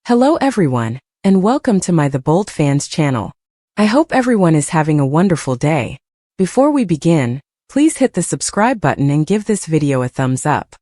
Hello everyone, and welcome to my The Bold Fans channel. I hope everyone is having a wonderful day. Before we begin, please hit the subscribe button and give this video a thumbs up.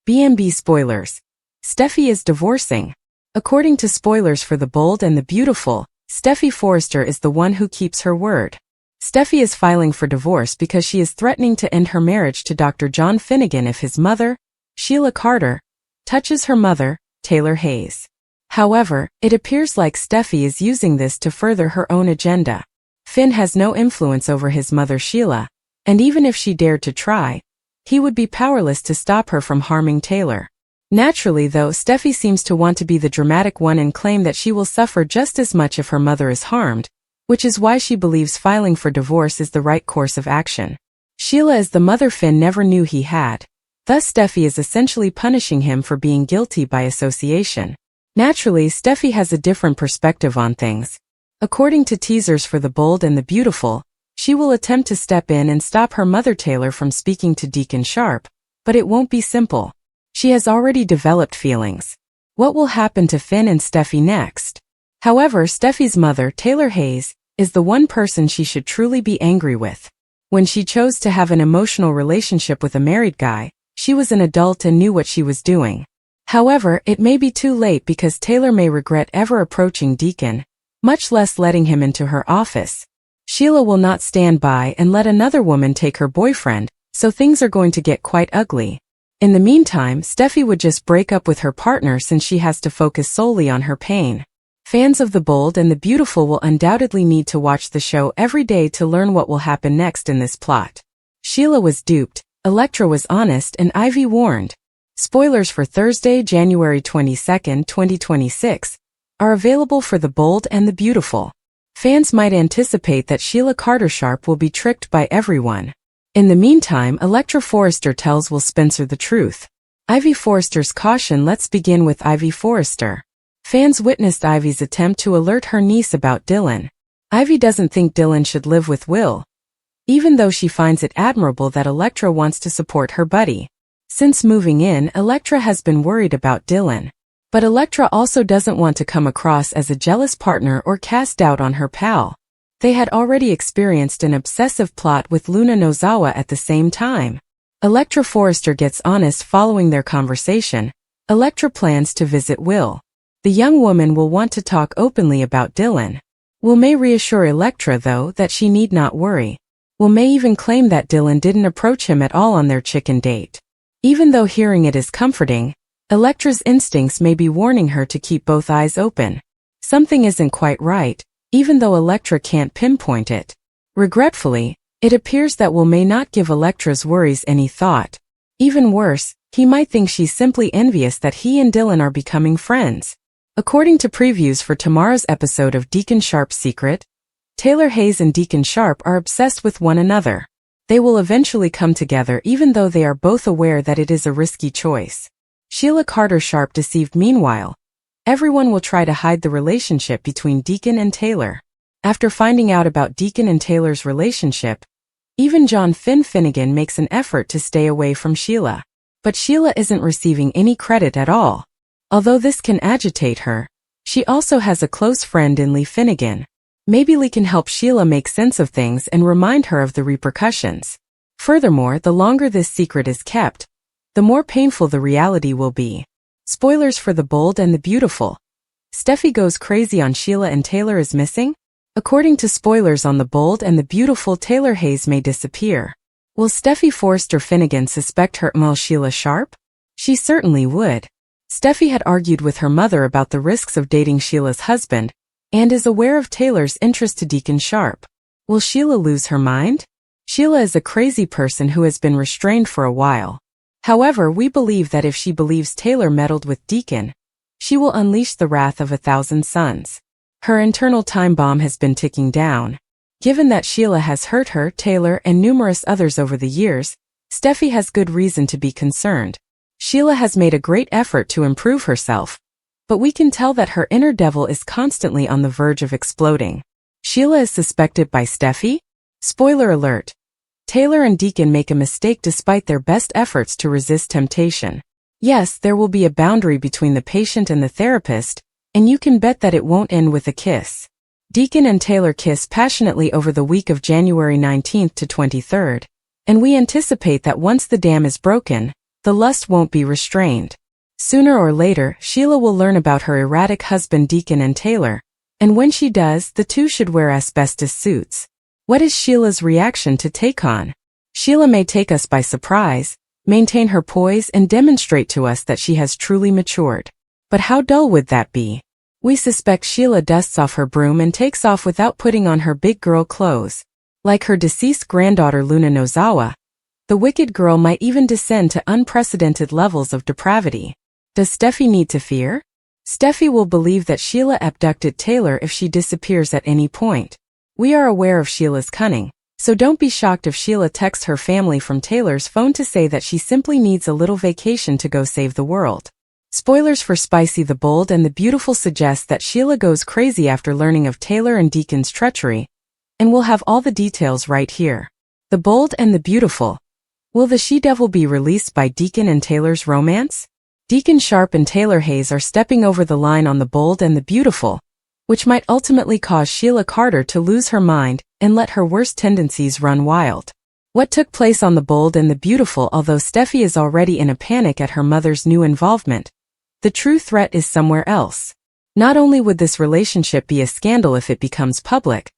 BNB spoilers. Steffy is divorcing. According to spoilers for The Bold and the Beautiful, Steffy Forrester is the one who keeps her word. Steffy is filing for divorce because she is threatening to end her marriage to Dr. John Finnegan if his mother, Sheila Carter, touches her mother, Taylor Hayes. However, it appears like Steffy is using this to further her own agenda. Finn has no influence over his mother Sheila, and even if she dared to try, he would be powerless to stop her from harming Taylor. Naturally though, Steffy seems to want to be the dramatic one and claim that she will suffer just as much if her mother is harmed, which is why she believes filing for divorce is the right course of action. Sheila is the mother Finn never knew he had. Thus Steffy is essentially punishing him for being guilty by association. Naturally, Steffy has a different perspective on things. According to teasers for The Bold and the Beautiful, she will attempt to step in and stop her mother Taylor from speaking to Deacon Sharp, but it won't be simple. She has already developed feelings. What will happen to Finn and Steffy next? However, Steffy's mother, Taylor Hayes, is the one person she should truly be angry with. When she chose to have an emotional relationship with a married guy, she was an adult and knew what she was doing. However, it may be too late because Taylor may regret ever approaching Deacon, much less letting him into her office. Sheila will not stand by and let another woman take her boyfriend, so things are going to get quite ugly. In the meantime, Steffy would just break up with her partner since she has to focus solely on her pain. Fans of The Bold and the Beautiful will undoubtedly need to watch the show every day to learn what will happen next in this plot. Sheila was duped, Elektra was honest, and Ivy warned. Spoilers for Thursday, January 22, 2026, are available for The Bold and the Beautiful. Fans might anticipate that Sheila Carter Sharp will be tricked by everyone. In the meantime, Elektra Forrester tells Will Spencer the truth. Ivy Forrester's caution. Let's begin with Ivy Forrester. Fans witnessed Ivy's attempt to alert her niece about Dylan. Ivy doesn't think Dylan should live with Will, even though she finds it admirable that Elektra wants to support her buddy. Since moving in, Elektra has been worried about Dylan. But Elektra also doesn't want to come across as a jealous partner or cast doubt on her pal. They had already experienced an obsessive plot with Luna Nozawa at the same time. Elektra Forrester gets honest following their conversation. Elektra plans to visit Will. The young woman will want to talk openly about Dylan. Will may reassure Elektra though that she need not worry. Will may even claim that Dylan didn't approach him at all on their chicken date. Even though hearing it is comforting, Elektra's instincts may be warning her to keep both eyes open. Something isn't quite right, even though Elektra can't pinpoint it. Regretfully, it appears that Will may not give Elektra's worries any thought. Even worse, he might think she's simply envious that he and Dylan are becoming friends. According to previews for tomorrow's episode of Deacon Sharp's Secret, Taylor Hayes and Deacon Sharp are obsessed with one another. They will eventually come together even though they are both aware that it is a risky choice. Sheila Carter Sharp deceived. Meanwhile, everyone will try to hide the relationship between Deacon and Taylor. After finding out about Deacon and Taylor's relationship, even John Finnegan makes an effort to stay away from Sheila. But Sheila isn't receiving any credit at all. Although this can agitate her, she also has a close friend in Lee Finnegan. Maybe Lee can help Sheila make sense of things and remind her of the repercussions. Furthermore, the longer this secret is kept, the more painful the reality will be. Spoilers for The Bold and the Beautiful. Steffy goes crazy on Sheila and Taylor is missing? According to spoilers on The Bold and the Beautiful, Taylor Hayes may disappear. Will Steffy Forrester Finnegan suspect her Sheila Sharp? She certainly would. Steffy had argued with her mother about the risks of dating Sheila's husband, and is aware of Taylor's interest to Deacon Sharp. Will Sheila lose her mind? Sheila is a crazy person who has been restrained for a while. However, we believe that if she believes Taylor meddled with Deacon, she will unleash the wrath of 1,000 suns. Her internal time bomb has been ticking down. Given that Sheila has hurt her, Taylor, and numerous others over the years, Steffy has good reason to be concerned. Sheila has made a great effort to improve herself, but we can tell that her inner devil is constantly on the verge of exploding. Sheila is suspected by Steffy? Spoiler alert. Taylor and Deacon make a mistake despite their best efforts to resist temptation. Yes, there will be a boundary between the patient and the therapist, And you can bet that it won't end with a kiss. Deacon and Taylor kiss passionately over the week of January 19th to 23rd, and we anticipate that once the dam is broken, the lust won't be restrained. Sooner or later, Sheila will learn about her erratic husband Deacon and Taylor, and when she does, the two should wear asbestos suits. What is Sheila's reaction to take on? Sheila may take us by surprise, maintain her poise and demonstrate to us that she has truly matured. But how dull would that be? We suspect Sheila dusts off her broom and takes off without putting on her big girl clothes. Like her deceased granddaughter Luna Nozawa, the wicked girl might even descend to unprecedented levels of depravity. Does Steffy need to fear? Steffy will believe that Sheila abducted Taylor if she disappears at any point. We are aware of Sheila's cunning, so don't be shocked if Sheila texts her family from Taylor's phone to say that she simply needs a little vacation to go save the world. Spoilers for Spicy the Bold and the Beautiful suggest that Sheila goes crazy after learning of Taylor and Deacon's treachery, and we'll have all the details right here. The Bold and the Beautiful. Will the she-devil be released by Deacon and Taylor's romance? Deacon Sharp and Taylor Hayes are stepping over the line on The Bold and the Beautiful, which might ultimately cause Sheila Carter to lose her mind and let her worst tendencies run wild. What took place on The Bold and the Beautiful? Although Steffy is already in a panic at her mother's new involvement, the true threat is somewhere else. Not only would this relationship be a scandal if it becomes public,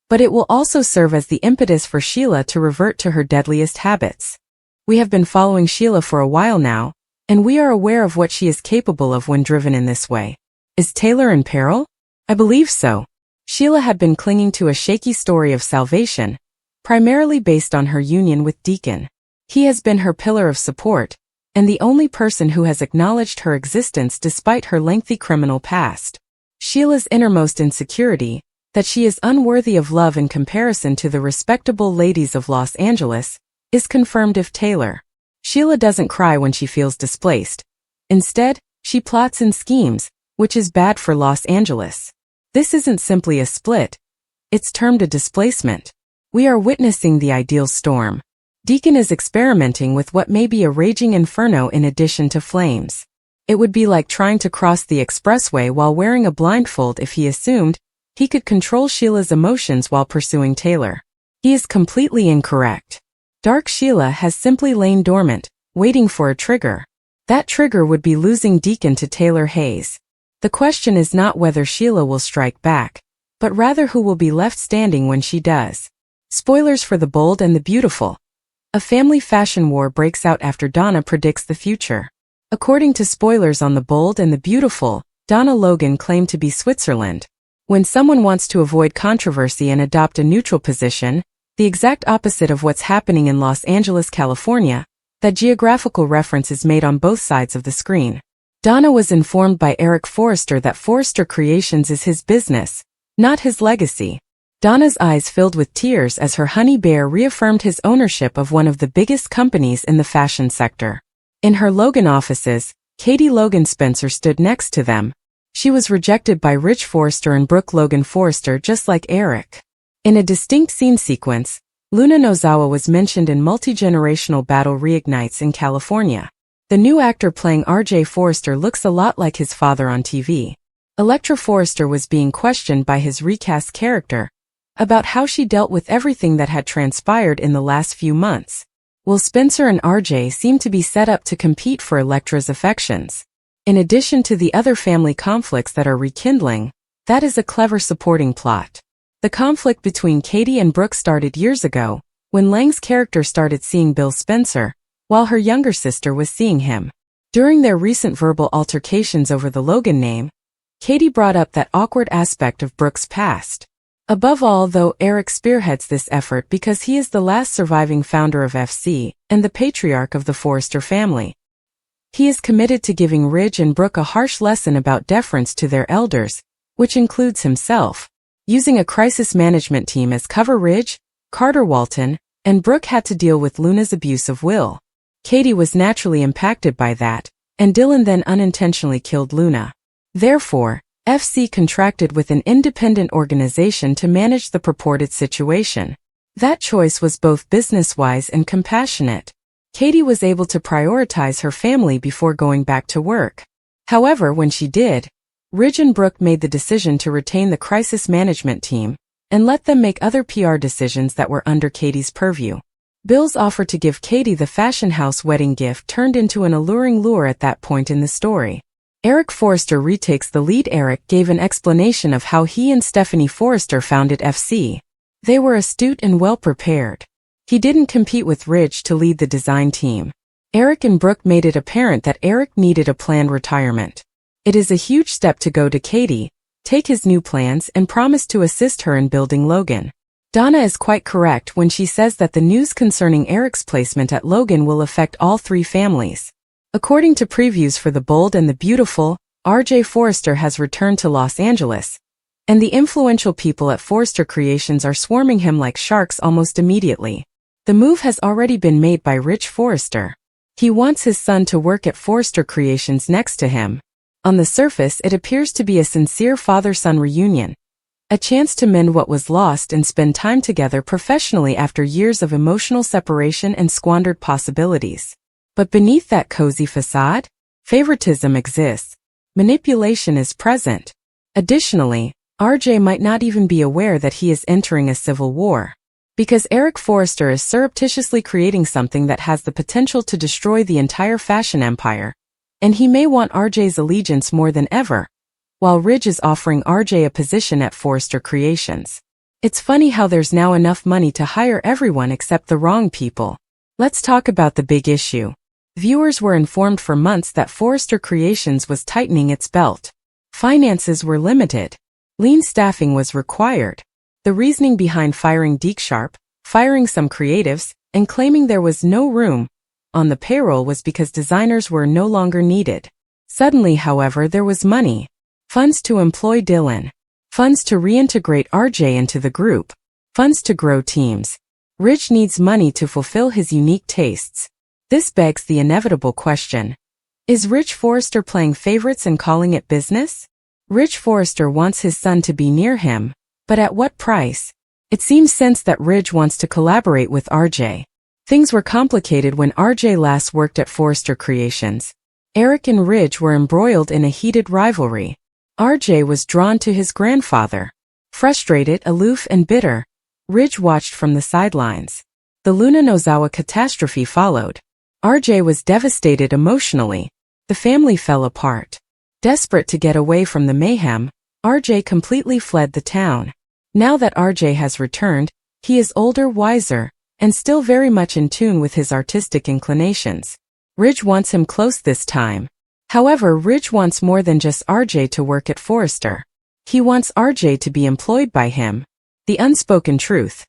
but it will also serve as the impetus for Sheila to revert to her deadliest habits. We have been following Sheila for a while now, and we are aware of what she is capable of when driven in this way. Is Taylor in peril? I believe so. Sheila had been clinging to a shaky story of salvation, primarily based on her union with Deacon. He has been her pillar of support, and the only person who has acknowledged her existence despite her lengthy criminal past. Sheila's innermost insecurity, that she is unworthy of love in comparison to the respectable ladies of Los Angeles, is confirmed if Taylor. Sheila doesn't cry when she feels displaced. Instead, she plots and schemes, which is bad for Los Angeles. This isn't simply a split. It's termed a displacement. We are witnessing the ideal storm. Deacon is experimenting with what may be a raging inferno in addition to flames. It would be like trying to cross the expressway while wearing a blindfold if he assumed he could control Sheila's emotions while pursuing Taylor. He is completely incorrect. Dark Sheila has simply lain dormant, waiting for a trigger. That trigger would be losing Deacon to Taylor Hayes. The question is not whether Sheila will strike back, but rather who will be left standing when she does. Spoilers for The Bold and the Beautiful. A family fashion war breaks out after Donna predicts the future. According to spoilers on The Bold and the Beautiful, Donna Logan claimed to be Switzerland. When someone wants to avoid controversy and adopt a neutral position, the exact opposite of what's happening in Los Angeles, California, that geographical reference is made on both sides of the screen. Donna was informed by Eric Forrester that Forrester Creations is his business, not his legacy. Donna's eyes filled with tears as her honey bear reaffirmed his ownership of one of the biggest companies in the fashion sector. In her Logan offices, Katie Logan Spencer stood next to them. She was rejected by Rich Forrester and Brooke Logan Forrester just like Eric. In a distinct scene sequence, Luna Nozawa was mentioned in Multi-Generational Battle Reignites in California. The new actor playing R.J. Forrester looks a lot like his father on TV. Electra Forrester was being questioned by his recast character about how she dealt with everything that had transpired in the last few months. Will Spencer and RJ seem to be set up to compete for Electra's affections? In addition to the other family conflicts that are rekindling, that is a clever supporting plot. The conflict between Katie and Brooke started years ago, when Lang's character started seeing Bill Spencer, while her younger sister was seeing him. During their recent verbal altercations over the Logan name, Katie brought up that awkward aspect of Brooke's past. Above all, though, Eric spearheads this effort because he is the last surviving founder of FC and the patriarch of the Forrester family. He is committed to giving Ridge and Brooke a harsh lesson about deference to their elders, which includes himself. Using a crisis management team as cover, Ridge, Carter Walton, and Brooke had to deal with Luna's abuse of Will. Katie was naturally impacted by that, and Dylan then unintentionally killed Luna. Therefore, FC contracted with an independent organization to manage the purported situation. That choice was both business-wise and compassionate. Katie was able to prioritize her family before going back to work. However, when she did, Ridge and Brooke made the decision to retain the crisis management team and let them make other PR decisions that were under Katie's purview. Bill's offer to give Katie the fashion house wedding gift turned into an alluring lure at that point in the story. Eric Forrester retakes the lead. Eric gave an explanation of how he and Stephanie Forrester founded FC. They were astute and well-prepared. He didn't compete with Ridge to lead the design team. Eric and Brooke made it apparent that Eric needed a planned retirement. It is a huge step to go to Katie, take his new plans and promise to assist her in building Logan. Donna is quite correct when she says that the news concerning Eric's placement at Logan will affect all three families. According to previews for The Bold and the Beautiful, RJ Forrester has returned to Los Angeles, and the influential people at Forrester Creations are swarming him like sharks almost immediately. The move has already been made by Rich Forrester. He wants his son to work at Forrester Creations next to him. On the surface, it appears to be a sincere father-son reunion, a chance to mend what was lost and spend time together professionally after years of emotional separation and squandered possibilities. But beneath that cozy facade, favoritism exists. Manipulation is present. Additionally, RJ might not even be aware that he is entering a civil war. Because Eric Forrester is surreptitiously creating something that has the potential to destroy the entire fashion empire, and he may want RJ's allegiance more than ever, while Ridge is offering RJ a position at Forrester Creations. It's funny how there's now enough money to hire everyone except the wrong people. Let's talk about the big issue. Viewers were informed for months that Forrester Creations was tightening its belt. Finances were limited. Lean staffing was required. The reasoning behind firing Deke Sharp, firing some creatives, and claiming there was no room on the payroll was because designers were no longer needed. Suddenly, however, there was money. Funds to employ Dylan. Funds to reintegrate RJ into the group. Funds to grow teams. Ridge needs money to fulfill his unique tastes. This begs the inevitable question. Is Ridge Forrester playing favorites and calling it business? Ridge Forrester wants his son to be near him, but at what price? It seems sense that Ridge wants to collaborate with RJ. Things were complicated when RJ last worked at Forrester Creations. Eric and Ridge were embroiled in a heated rivalry. RJ was drawn to his grandfather. Frustrated, aloof, and bitter, Ridge watched from the sidelines. The Luna Nozawa catastrophe followed. RJ was devastated emotionally. The family fell apart. Desperate to get away from the mayhem, RJ completely fled the town. Now that RJ has returned, he is older, wiser, and still very much in tune with his artistic inclinations. Ridge wants him close this time. However, Ridge wants more than just RJ to work at Forrester. He wants RJ to be employed by him. The unspoken truth.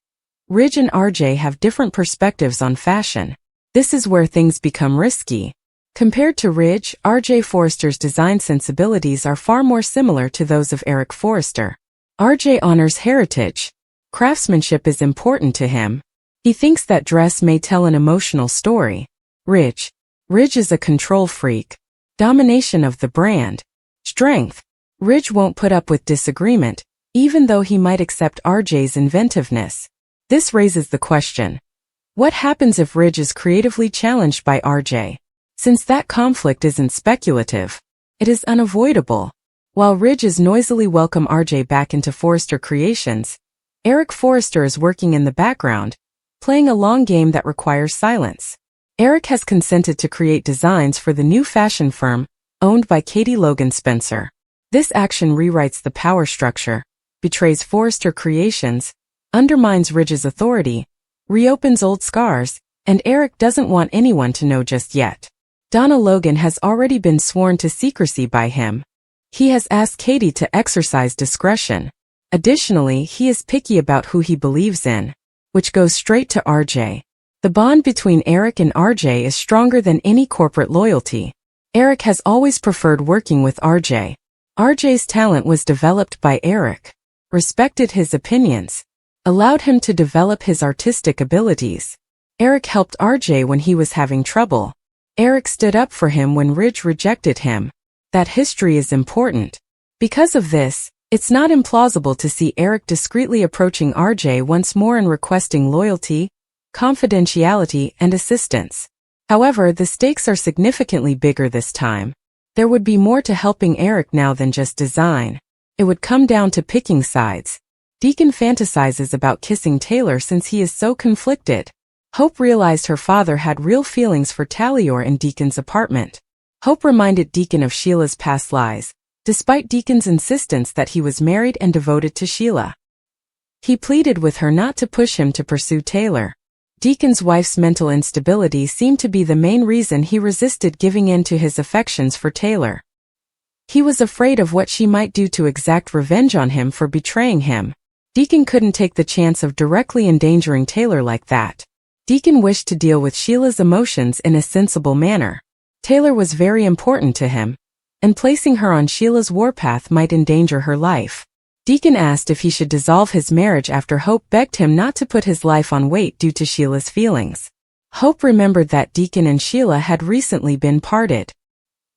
Ridge and RJ have different perspectives on fashion. This is where things become risky. Compared to Ridge, RJ Forrester's design sensibilities are far more similar to those of Eric Forrester. RJ honors heritage. Craftsmanship is important to him. He thinks that dress may tell an emotional story. Ridge is a control freak. Domination of the brand. Strength. Ridge won't put up with disagreement, even though he might accept RJ's inventiveness. This raises the question. What happens if Ridge is creatively challenged by RJ? Since that conflict isn't speculative, it is unavoidable. While Ridge is noisily welcome RJ back into Forrester Creations, Eric Forrester is working in the background, playing a long game that requires silence. Eric has consented to create designs for the new fashion firm, owned by Katie Logan Spencer. This action rewrites the power structure, betrays Forrester Creations, undermines Ridge's authority, reopens old scars, and Eric doesn't want anyone to know just yet. Donna Logan has already been sworn to secrecy by him. He has asked Katie to exercise discretion. Additionally, he is picky about who he believes in, which goes straight to RJ. The bond between Eric and RJ is stronger than any corporate loyalty. Eric has always preferred working with RJ. RJ's talent was developed by Eric, respected his opinions, allowed him to develop his artistic abilities. Eric helped RJ when he was having trouble. Eric stood up for him when Ridge rejected him. That history is important. Because of this, it's not implausible to see Eric discreetly approaching RJ once more and requesting loyalty, confidentiality, and assistance. However, the stakes are significantly bigger this time. There would be more to helping Eric now than just design. It would come down to picking sides. Deacon fantasizes about kissing Taylor since he is so conflicted. Hope realized her father had real feelings for Talior in Deacon's apartment. Hope reminded Deacon of Sheila's past lies, despite Deacon's insistence that he was married and devoted to Sheila. He pleaded with her not to push him to pursue Taylor. Deacon's wife's mental instability seemed to be the main reason he resisted giving in to his affections for Taylor. He was afraid of what she might do to exact revenge on him for betraying him. Deacon couldn't take the chance of directly endangering Taylor like that. Deacon wished to deal with Sheila's emotions in a sensible manner. Taylor was very important to him, and placing her on Sheila's warpath might endanger her life. Deacon asked if he should dissolve his marriage after Hope begged him not to put his life on wait due to Sheila's feelings. Hope remembered that Deacon and Sheila had recently been parted.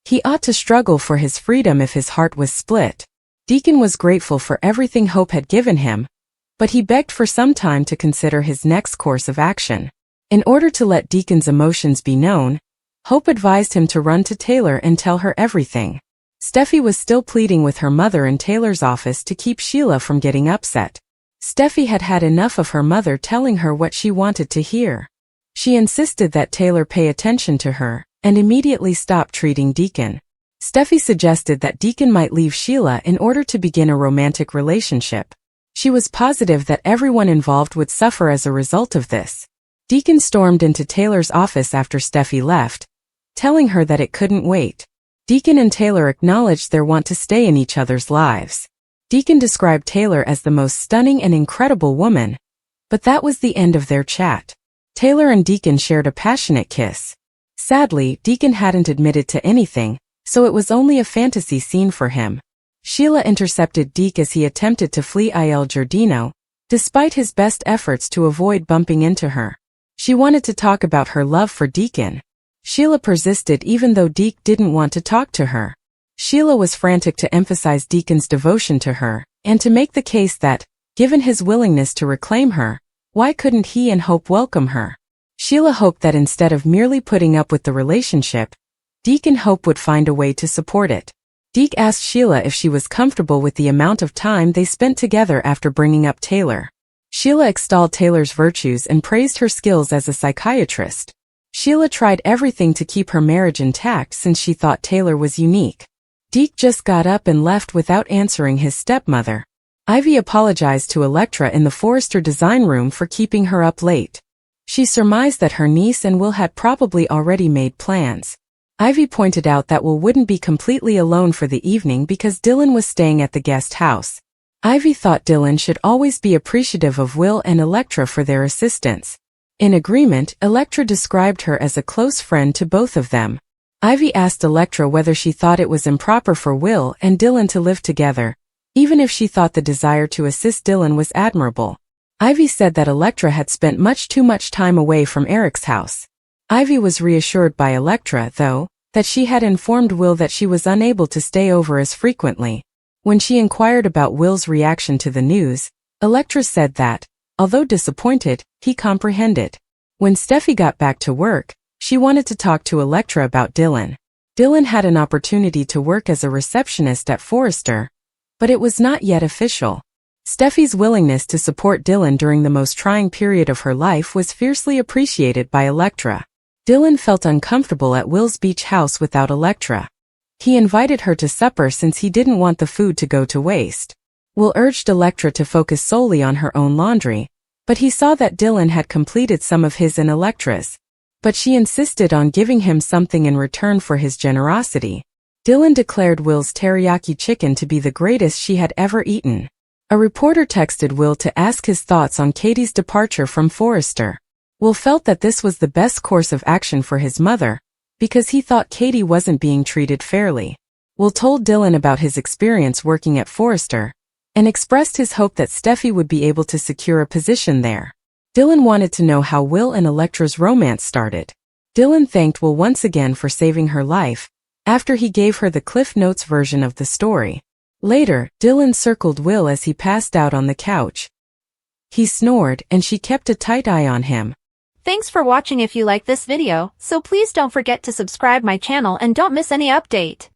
He ought to struggle for his freedom if his heart was split. Deacon was grateful for everything Hope had given him, but he begged for some time to consider his next course of action. In order to let Deacon's emotions be known, Hope advised him to run to Taylor and tell her everything. Steffy was still pleading with her mother in Taylor's office to keep Sheila from getting upset. Steffy had had enough of her mother telling her what she wanted to hear. She insisted that Taylor pay attention to her, and immediately stop treating Deacon. Steffy suggested that Deacon might leave Sheila in order to begin a romantic relationship. She was positive that everyone involved would suffer as a result of this. Deacon stormed into Taylor's office after Steffy left, telling her that it couldn't wait. Deacon and Taylor acknowledged their want to stay in each other's lives. Deacon described Taylor as the most stunning and incredible woman, but that was the end of their chat. Taylor and Deacon shared a passionate kiss. Sadly, Deacon hadn't admitted to anything, so it was only a fantasy scene for him. Sheila intercepted Deacon as he attempted to flee Il Giardino, despite his best efforts to avoid bumping into her. She wanted to talk about her love for Deacon. Sheila persisted even though Deacon didn't want to talk to her. Sheila was frantic to emphasize Deacon's devotion to her, and to make the case that, given his willingness to reclaim her, why couldn't he and Hope welcome her? Sheila hoped that instead of merely putting up with the relationship, Deacon and Hope would find a way to support it. Deacon asked Sheila if she was comfortable with the amount of time they spent together after bringing up Taylor. Sheila extolled Taylor's virtues and praised her skills as a psychiatrist. Sheila tried everything to keep her marriage intact since she thought Taylor was unique. Deacon just got up and left without answering his stepmother. Ivy apologized to Electra in the Forrester design room for keeping her up late. She surmised that her niece and Will had probably already made plans. Ivy pointed out that Will wouldn't be completely alone for the evening because Dylan was staying at the guest house. Ivy thought Dylan should always be appreciative of Will and Electra for their assistance. In agreement, Electra described her as a close friend to both of them. Ivy asked Electra whether she thought it was improper for Will and Dylan to live together, even if she thought the desire to assist Dylan was admirable. Ivy said that Electra had spent much too much time away from Eric's house. Ivy was reassured by Electra, though, that she had informed Will that she was unable to stay over as frequently. When she inquired about Will's reaction to the news, Electra said that, although disappointed, he comprehended. When Steffi got back to work, she wanted to talk to Electra about Dylan. Dylan had an opportunity to work as a receptionist at Forrester, but it was not yet official. Steffi's willingness to support Dylan during the most trying period of her life was fiercely appreciated by Electra. Dylan felt uncomfortable at Will's beach house without Electra. He invited her to supper since he didn't want the food to go to waste. Will urged Electra to focus solely on her own laundry, but he saw that Dylan had completed some of his and Electra's. But she insisted on giving him something in return for his generosity. Dylan declared Will's teriyaki chicken to be the greatest she had ever eaten. A reporter texted Will to ask his thoughts on Katie's departure from Forrester. Will felt that this was the best course of action for his mother, because he thought Katie wasn't being treated fairly. Will told Dylan about his experience working at Forrester, and expressed his hope that Steffi would be able to secure a position there. Dylan wanted to know how Will and Electra's romance started. Dylan thanked Will once again for saving her life, after he gave her the Cliff Notes version of the story. Later, Dylan circled Will as he passed out on the couch. He snored, and she kept a tight eye on him. Thanks for watching. If you like this video, so please don't forget to subscribe my channel and don't miss any update.